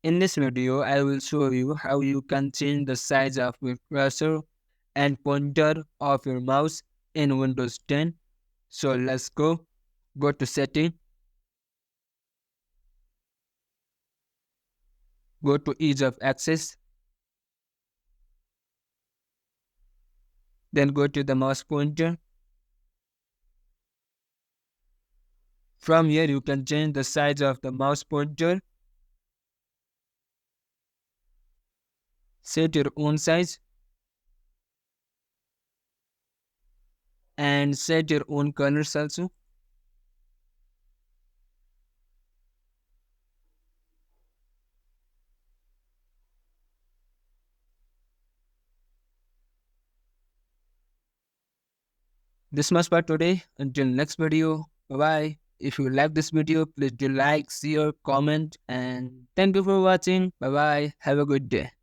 In this video, I will show you how you can change the size of your cursor and pointer of your mouse in Windows 10. So let's go. Go to setting, go to ease of access, then go to the mouse pointer. From here, you can change the size of the mouse pointer, set your own size, and set your own colors also. This much for today. Until next video. Bye bye. If you like this video, please do like, share, comment, and thank you for watching. Bye bye. Have a good day.